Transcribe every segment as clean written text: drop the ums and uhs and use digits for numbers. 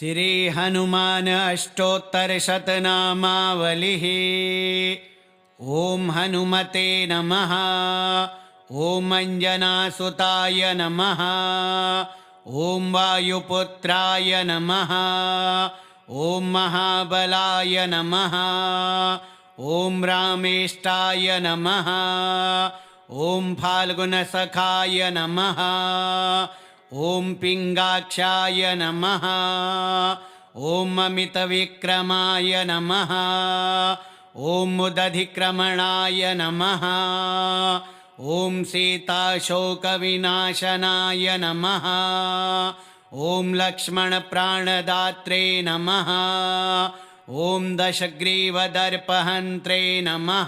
श्री हनुमान अष्टोत्तरशतनामावलिः। ओं हनुमते नमः। ओं अंजनासुताय नमः। ओं वायुपुत्राय नमः। ओं महाबलाय नमः। ओं रामेष्टाय नमः। ओं फाल्गुनसखाय नमः। ओं पिंगाक्षाय नमः। ओं अमितविक्रमाय नमः। ओं मुदधिक्रमणाय नमः। ओं सीताशोकविनाशनाय नमः। ओं लक्ष्मणप्राणदात्रे नमः। ओं दशग्रीवदर्पहन्त्रे नमः।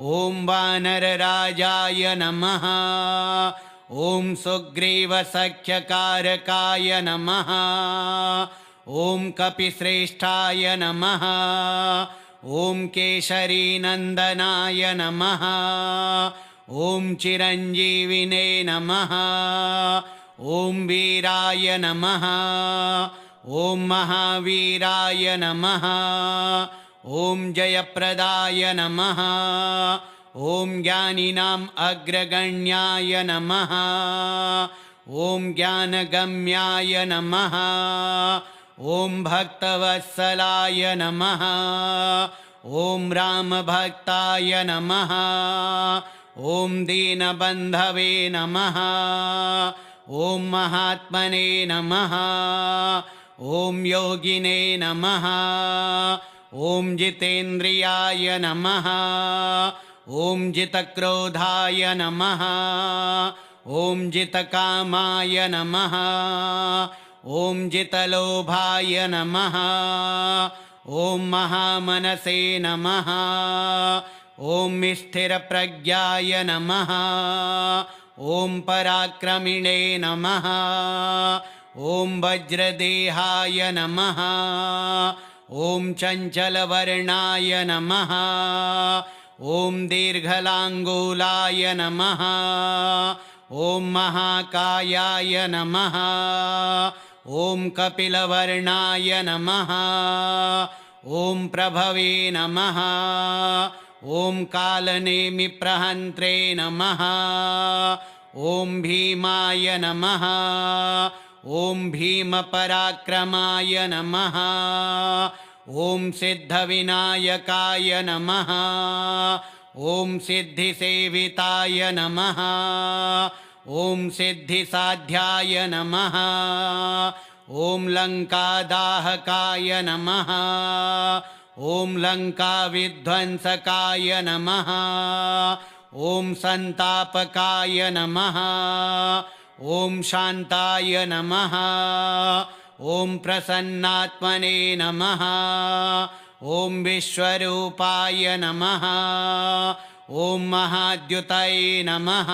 ओं वानरराजाय नमः। ओं सुग्रीवसख्यकारकाय नमः। ओं कपिश्रेष्ठाय नमः। ओं केसरीनन्दनाय नमः। ओं चिरञ्जीविने नमः। ओं वीराय नमः। ओं महावीराय नमः। ओं जयप्रदाय नमः। ओं ज्ञानिनाम् अग्रगण्याय नमः। ओं ज्ञानगम्याय नमः। ओं भक्तवत्सलाय नमः। ओं रामभक्ताय नमः। ओं दीनबन्धवे नमः। ओं महात्मने नमः। ओं योगिने नमः। ओं जितेन्द्रियाय नमः। ओं जितक्रोधाय नमः। ओं जितकामाय नमः। ओं जितलोभाय नमः। ओं महामनसे नमः। ओं स्थिरप्रज्ञाय नमः। ओं पराक्रमिणे नमः। ओं वज्रदेहाय नमः। ओं चञ्चलवर्णाय नमः। ओं दीर्घलाङ्गूलाय नमः। ओं महाकायाय नमः। ओं कपिलवर्णाय नमः। ओं प्रभवे नमः। ओं कालनेमिप्रहन्त्रे नमः। ओं भीमाय नमः। ओं भीमपराक्रमाय नमः। ओं सिद्धविनायकाय नमः। ओं सिद्धिसेविताय नमः। ओं सिद्धिसाध्याय नमः। ओं लङ्कादाहकाय नमः। ओं लङ्काविध्वंसकाय नमः। ओं सन्तापकाय नमः। ओं शान्ताय नमः। ओं प्रसन्नात्मने नमः। ओं विश्वरूपाय नमः। ओं महाद्युतये नमः।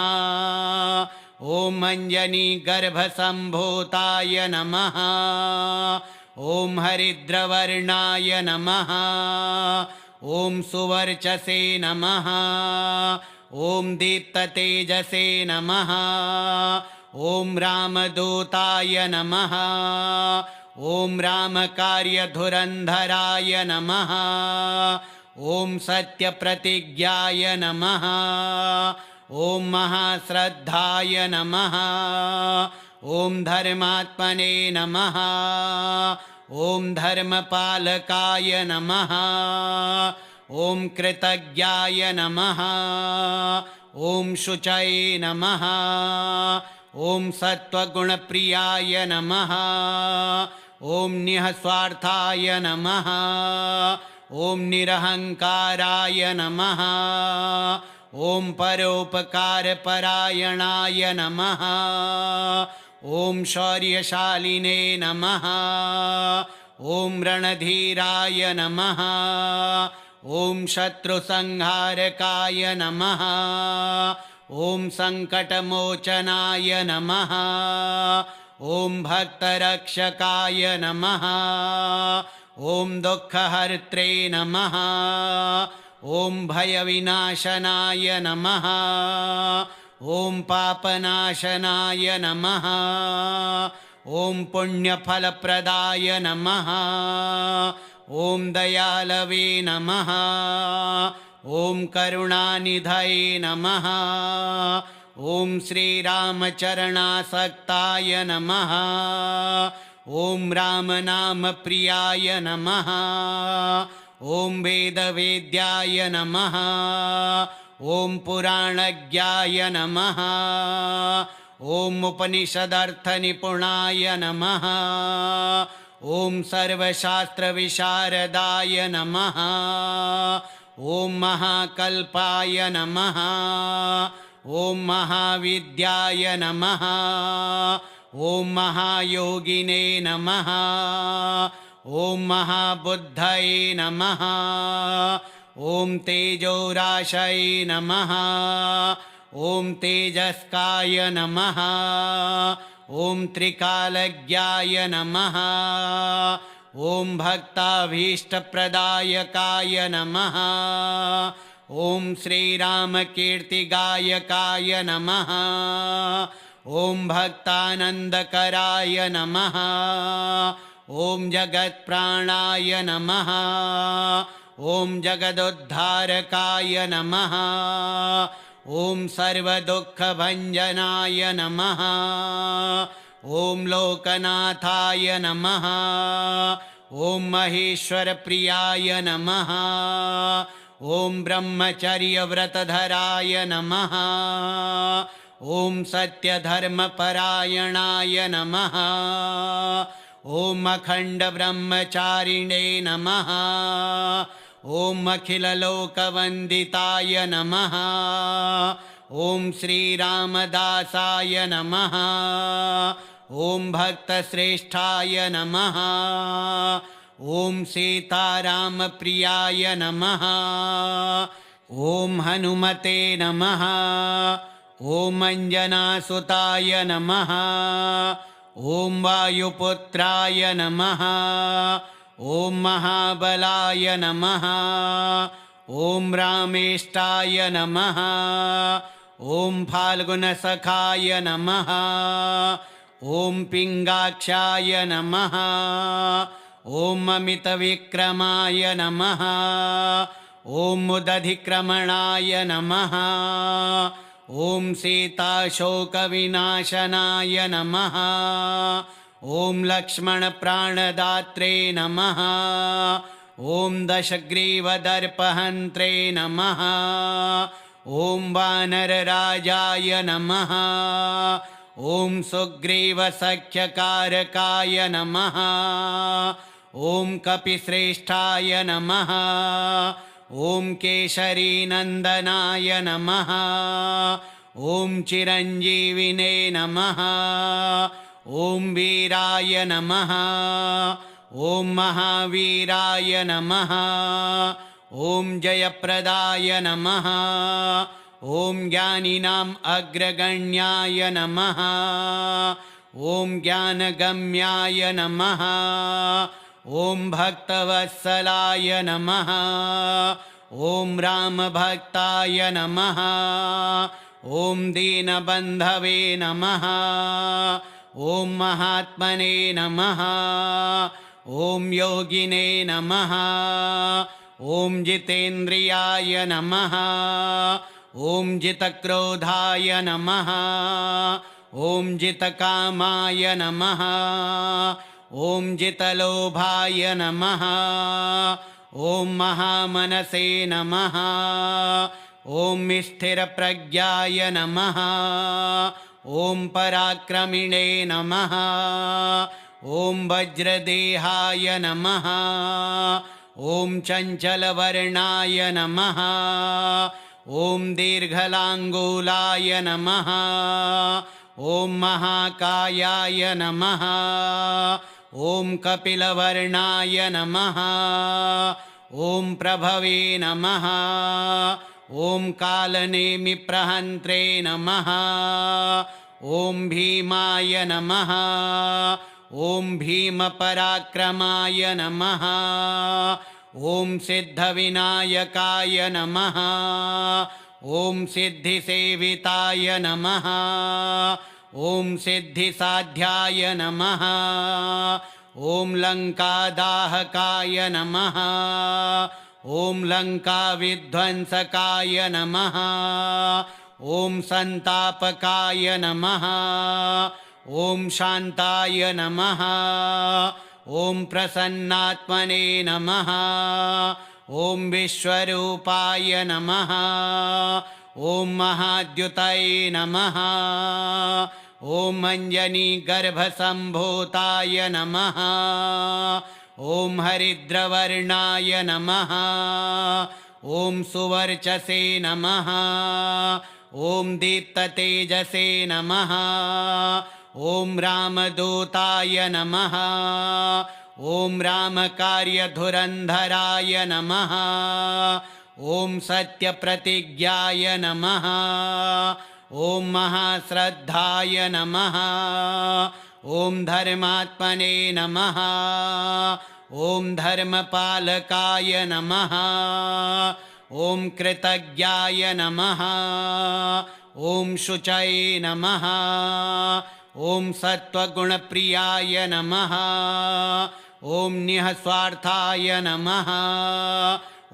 ओं अञ्जनीगर्भसम्भूताय नमः। ओं हरिद्रवर्णाय नमः। ओं सुवर्चसे नमः। ओं दीप्ततेजसे नमः। ओं रामदूताय नमः। ओं रामकार्यधुरन्धराय नमः। ओं सत्यप्रतिज्ञाय नमः। ओं महाश्रद्धाय नमः। ओं धर्मात्मने नमः। ओं धर्मपालकाय नमः। ओं कृतज्ञाय नमः। ओं शुचये नमः। ओं सत्त्वगुणप्रियाय नमः। ओं निःस्वार्थाय नमः। ओं निरहङ्काराय नमः। ओं परोपकारपरायणाय नमः। ओं शौर्यशालिने नमः। ओं रणधीराय नमः। ओं शत्रुसंहारकाय नमः। ओं संकटमोचनाय नमः। ओं भक्तरक्षकाय नमः। ओं दुःखहर्त्रे नमः। ओं भयविनाशनाय नमः। ओं पापनाशनाय नमः। ॐ पुण्यफलप्रदाय नमः ॐ दयालवे नमः ॐ करुणानिधये नमः ॐ श्रीरामचरणासक्ताय नमः ॐ रामनामप्रियाय नमः ॐ वेदवेद्याय नमः ॐ पुराणज्ञाय नमः ॐ उपनिषदर्थनिपुणाय नमः ॐ सर्वशास्त्रविशारदाय नमः ॐ महाकल्पाय नमः ॐ महाविद्याय नमः ॐ महायोगिने नमः ॐ महाबुद्धये नमः ॐ तेजोराशये नमः ॐ तेजस्काय नमः ॐ त्रिकालज्ञाय नमः ॐ भक्ताभीष्टप्रदायकाय नमः ॐ श्रीरामकीर्तिगायकाय नमः ॐ भक्तानन्दकराय नमः ॐ जगत्प्राणाय नमः ॐ जगदुद्धारकाय नमः ॐ सर्वदुःखभञ्जनाय नमः ॐ लोकनाथाय नमः ॐ महेश्वरप्रियाय नमः ॐ ब्रह्मचर्यव्रतधराय नमः ॐ सत्यधर्मपरायणाय नमः ॐ अखण्डब्रह्मचारिणे नमः ॐ अखिललोकवन्दिताय नमः ॐ श्रीरामदासाय नमः ॐ भक्तश्रेष्ठाय नमः ॐ सीतारामप्रियाय नमः ॐ हनुमते नमः ॐ अञ्जनासुताय नमः ॐ वायुपुत्राय नमः ॐ महाबलाय नमः ॐ रामेष्टाय नमः ॐ फाल्गुनसखाय नमः ॐ पिङ्गाक्षाय नमः ॐ अमितविक्रमाय नमः ॐ मुदधिक्रमणाय नमः ॐ सीताशोकविनाशनाय नमः ॐ लक्ष्मणप्राणदात्रे नमः ॐ दशग्रीवदर्पहन्त्रे नमः ॐ वानरराजाय नमः ॐ सुग्रीवसख्यकारकाय नमः ॐ कपिश्रेष्ठाय नमः ॐ केशरीनन्दनाय नमः ॐ चिरञ्जीविने नमः ॐ वीराय नमः ॐ महावीराय नमः ॐ जयप्रदाय नमः ॐ ज्ञानिनाम् अग्रगण्याय नमः ॐ ज्ञानगम्याय नमः ॐ भक्तवत्सलाय नमः ॐ रामभक्ताय नमः ॐ दीनबन्धवे नमः ॐ महात्मने नमः ॐ योगिने नमः ॐ जितेन्द्रियाय नमः ॐ जितक्रोधाय नमः ॐ जितकामाय नमः ॐ जितलोभाय नमः ॐ महामनसे नमः ॐ स्थिरप्रज्ञाय नमः ॐ पराक्रमिणे नमः ॐ वज्रदेहाय नमः ॐ चञ्चलवर्णाय नमः ॐ दीर्घलाङ्गूलाय नमः ॐ महाकायाय नमः ॐ कपिलवर्णाय नमः ॐ प्रभवे नमः ॐ कालनेमिप्रहन्त्रे नमः ॐ भीमाय नमः ॐ भीमपराक्रमाय नमः ॐ सिद्धविनायकाय नमः ॐ सिद्धिसेविताय नमः ॐ सिद्धिसाध्याय नमः। ॐ लङ्कादाहकाय नमः। ॐ लङ्काविध्वंसकाय नमः। ॐ सन्तापकाय नमः। ॐ शान्ताय नमः। ॐ प्रसन्नात्मने नमः। ॐ विश्वरूपाय नमः। ॐ महाद्युतये नमः। ॐ अञ्जनीगर्भसम्भूताय नमः। ॐ हरिद्रवर्णाय नमः। ॐ सुवर्चसे नमः। ॐ दीप्ततेजसे नमः। ॐ रामदूताय नमः। ॐ रामकार्यधुरन्धराय नमः। ॐ सत्यप्रतिज्ञाय नमः। ॐ महाश्रद्धाय नमः। ॐ धर्मात्मने नमः। ॐ धर्मपालकाय नमः। ॐ कृतज्ञाय नमः। ॐ शुचये नमः। ॐ सत्त्वगुणप्रियाय नमः। ॐ निःस्वार्थाय नमः।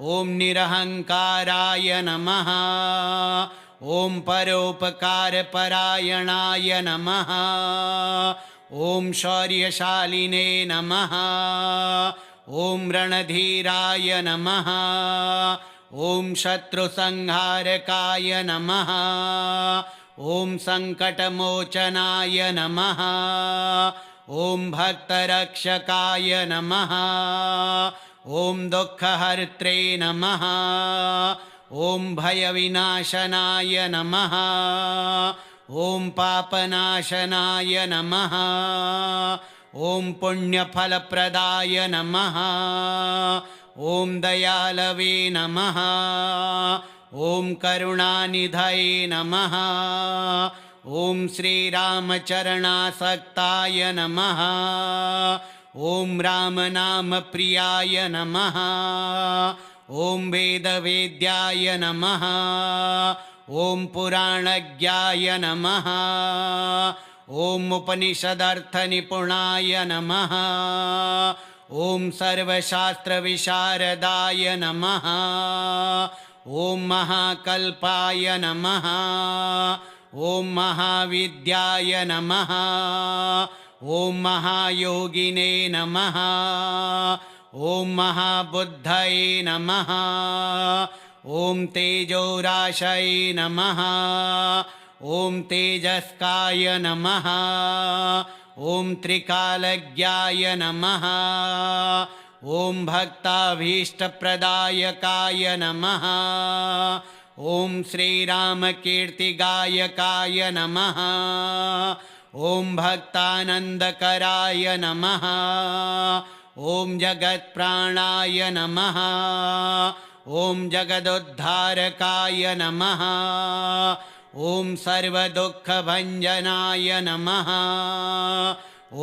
ॐ निरहङ्काराय नमः। ॐ परोपकारपरायणाय नमः। ॐ शौर्यशालिने नमः। ॐ रणधीराय नमः। ॐ शत्रुसंहारकाय नमः। ॐ सङ्कटमोचनाय नमः। ॐ भक्तरक्षकाय नमः। ॐ दुःखहर्त्रे नमः। ॐ भयविनाशनाय नमः। ॐ पापनाशनाय नमः। ॐ पुण्यफलप्रदाय नमः। ॐ दयालवे नमः। ॐ करुणानिधये नमः। ॐ श्रीरामचरणासक्ताय नमः। ॐ रामनामप्रियाय नमः। ॐ वेदवेद्याय नमः। ॐ पुराणज्ञाय नमः। ॐ उपनिषदर्थनिपुणाय नमः। ॐ सर्वशास्त्रविशारदाय नमः। ॐ महाकल्पाय नमः। ॐ महाविद्याय नमः। ॐ महायोगिने नमः। ॐ महाबुद्धये नमः। ॐ तेजोराशये नमः। ॐ तेजस्काय नमः। ॐ त्रिकालज्ञाय नमः। ॐ भक्ताभीष्टप्रदायकाय नमः। ॐ श्रीरामकीर्तिगायकाय नमः। ॐ भक्तानन्दकराय नमः। ॐ जगत्प्राणाय नमः। ॐ जगदुद्धारकाय नमः। ॐ सर्वदुःखभञ्जनाय नमः।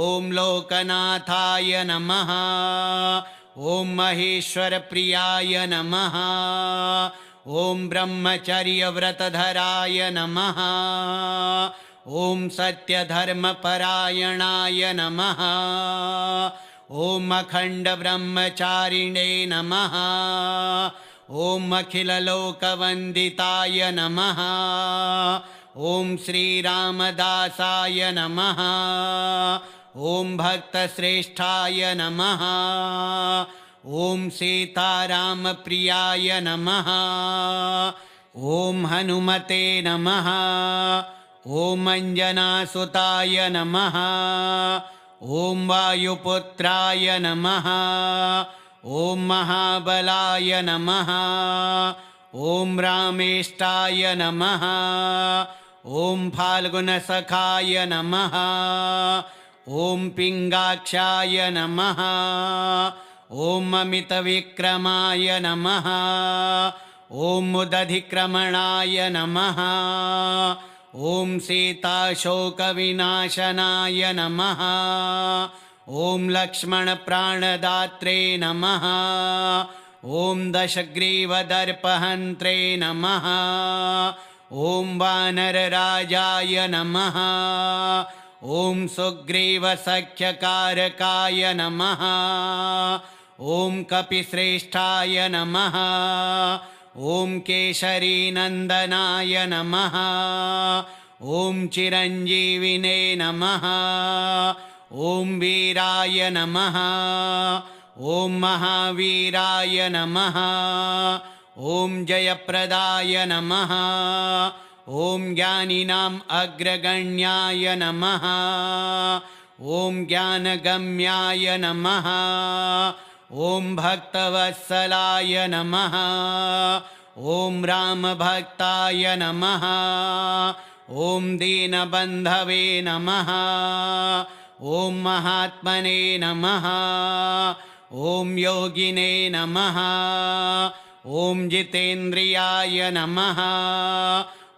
ॐ लोकनाथाय नमः। ॐ महेश्वरप्रियाय नमः। ॐ ब्रह्मचर्यव्रतधराय नमः। ॐ सत्यधर्मपरायणाय नमः। ॐ अखण्डब्रह्मचारिणे नमः। ॐ अखिललोकवन्दिताय नमः। ॐ श्रीरामदासाय नमः। ॐ भक्तश्रेष्ठाय नमः। ॐ सीतारामप्रियाय नमः। ॐ हनुमते नमः। ॐ अञ्जनासुताय नमः। ॐ वायुपुत्राय नमः। ॐ महाबलाय नमः। ॐ रामेष्टाय नमः। ॐ फाल्गुनसखाय नमः। ॐ पिङ्गाक्षाय नमः। ॐ अमितविक्रमाय नमः। ॐ मुदधिक्रमणाय नमः। ॐ सीताशोकविनाशनाय नमः। ॐ लक्ष्मणप्राणदात्रे नमः। ॐ दशग्रीवदर्पहन्त्रे नमः। ॐ वानरराजाय नमः। ॐ सुग्रीवसख्यकारकाय नमः। ॐ कपिश्रेष्ठाय नमः। ॐ केशरीनन्दनाय नमः। ॐ चिरञ्जीविने नमः। ॐ वीराय नमः। ॐ महावीराय नमः। ॐ जयप्रदाय नमः। ॐ ज्ञानिनाम् अग्रगण्याय नमः। ॐ ज्ञानगम्याय नमः। ॐ भक्तवत्सलाय नमः। ॐ रामभक्ताय नमः। ॐ दीनबन्धवे नमः। ॐ महात्मने नमः। ॐ योगिने नमः। ॐ जितेन्द्रियाय नमः।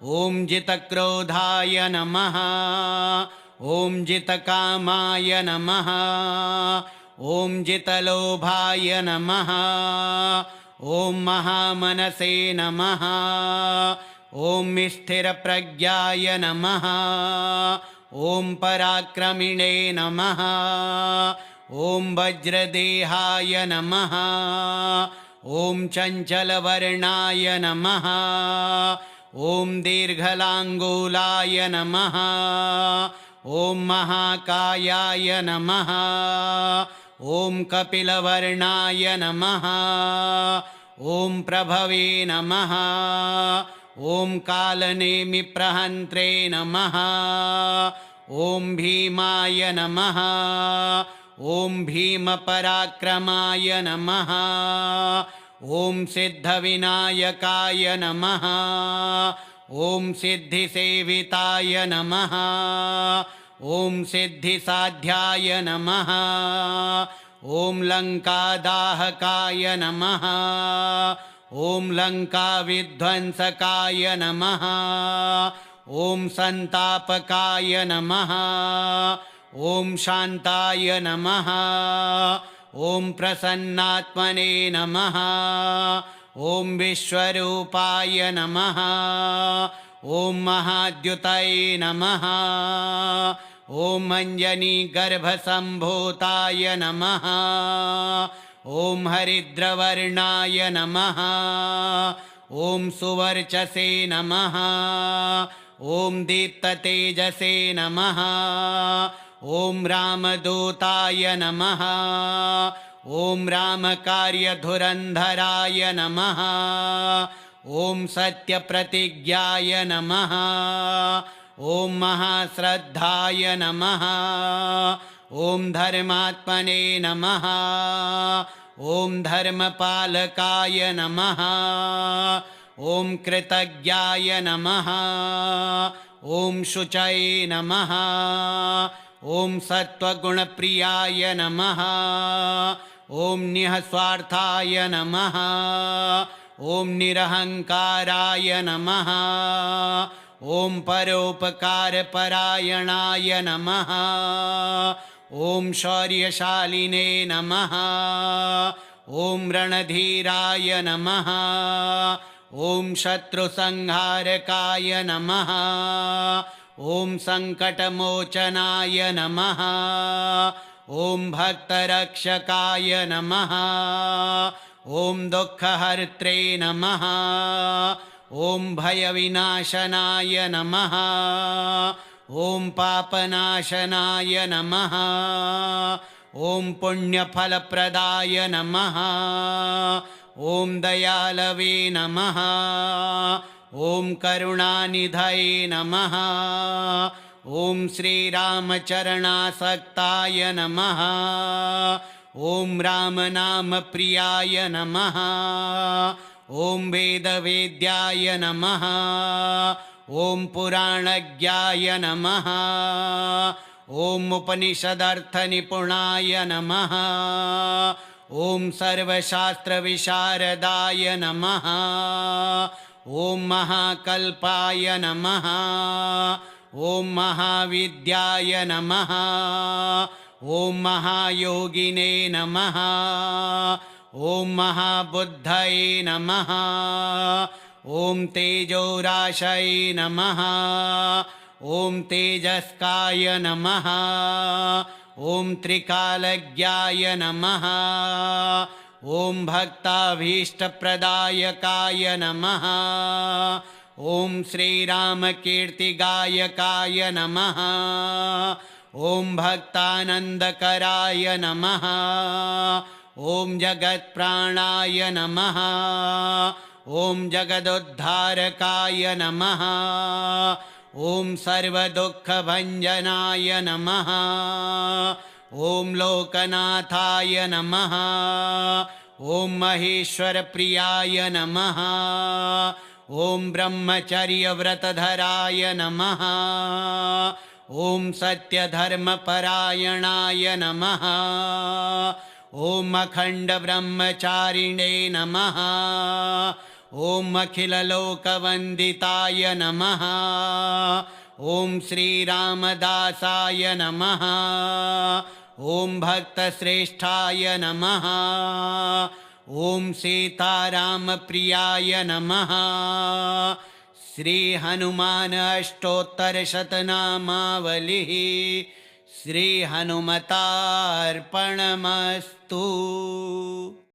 ॐ जितक्रोधाय नमः। ॐ जितकामाय नमः। ॐ जितलोभाय नमः। ॐ महामनसे नमः। ॐ स्थिरप्रज्ञाय नमः। ॐ पराक्रमिणे नमः। ॐ वज्रदेहाय नमः। ॐ चञ्चलवर्णाय नमः। ॐ दीर्घलाङ्गूलाय नमः। ॐ महाकायाय नमः। ॐ कपिलवर्णाय नमः। ॐ प्रभवे नमः। ॐ कालनेमिप्रहन्त्रे नमः। ॐ भीमाय नमः। ॐ भीमपराक्रमाय नमः। ॐ सिद्धविनायकाय नमः। ॐ सिद्धिसेविताय नमः। ॐ सिद्धिसाध्याय नमः। ॐ लङ्कादाहकाय नमः। ॐ लङ्काविध्वंसकाय नमः। ॐ सन्तापकाय नमः। ॐ शान्ताय नमः। ॐ प्रसन्नात्मने नमः। ॐ विश्वरूपाय नमः। ॐ महाद्युतये नमः। ॐ अञ्जनीगर्भसम्भूताय नमः। ॐ हरिद्रवर्णाय नमः। ॐ सुवर्चसे नमः। ॐ दीप्ततेजसे नमः। ॐ रामदूताय नमः। ॐ रामकार्यधुरन्धराय नमः। ॐ सत्यप्रतिज्ञाय नमः। ॐ महाश्रद्धाय नमः। ॐ धर्मात्मने नमः। ॐ धर्मपालकाय नमः। ॐ कृतज्ञाय नमः। ॐ शुचये नमः। ॐ सत्त्वगुणप्रियाय नमः। ॐ निःस्वार्थाय नमः। ॐ निरहङ्काराय नमः। ॐ परोपकारपरायणाय नमः। ॐ शौर्यशालिने नमः। ॐ रणधीराय नमः। ॐ शत्रुसंहारकाय नमः। ॐ सङ्कटमोचनाय नमः। ॐ भक्तरक्षकाय नमः। ॐ दुःखहर्त्रे नमः। ॐ भयविनाशनाय नमः। ॐ पापनाशनाय नमः। ॐ पुण्यफलप्रदाय नमः। ॐ दयालवे नमः। ॐ करुणानिधये नमः। ॐ श्रीरामचरणासक्ताय नमः। ॐ रामनामप्रियाय नमः। ॐ वेदवेद्याय नमः। ॐ पुराणज्ञाय नमः। ॐ उपनिषदर्थनिपुणाय नमः। ॐ सर्वशास्त्रविशारदाय नमः। ॐ महाकल्पाय नमः। ॐ महाविद्याय नमः। ॐ महायोगिने नमः। ॐ महाबुद्धये नमः। ॐ तेजोराशये नमः ॐ तेजस्काय नमः ॐ त्रिकालज्ञाय नमः ॐ भक्ताभीष्टप्रदायकाय नमः ॐ श्रीरामकीर्तिगायकाय नमः ॐ भक्तानन्दकराय नमः ॐ जगत्प्राणाय नमः ॐ जगदुद्धारकाय नमः ॐ सर्वदुःखभञ्जनाय नमः ॐ लोकनाथाय नमः ॐ महेश्वरप्रियाय नमः ॐ ब्रह्मचर्यव्रतधराय नमः ॐ सत्यधर्मपरायणाय नमः ॐ अखण्डब्रह्मचारिणे नमः ॐ अखिललोकवन्दिताय नमः ॐ श्रीरामदासाय नमः ॐ भक्तश्रेष्ठाय नमः ॐ सीतारामप्रियाय नमः श्रीहनुमान अष्टोत्तरशतनामावलिः श्रीहनुमतार्पणमस्तु।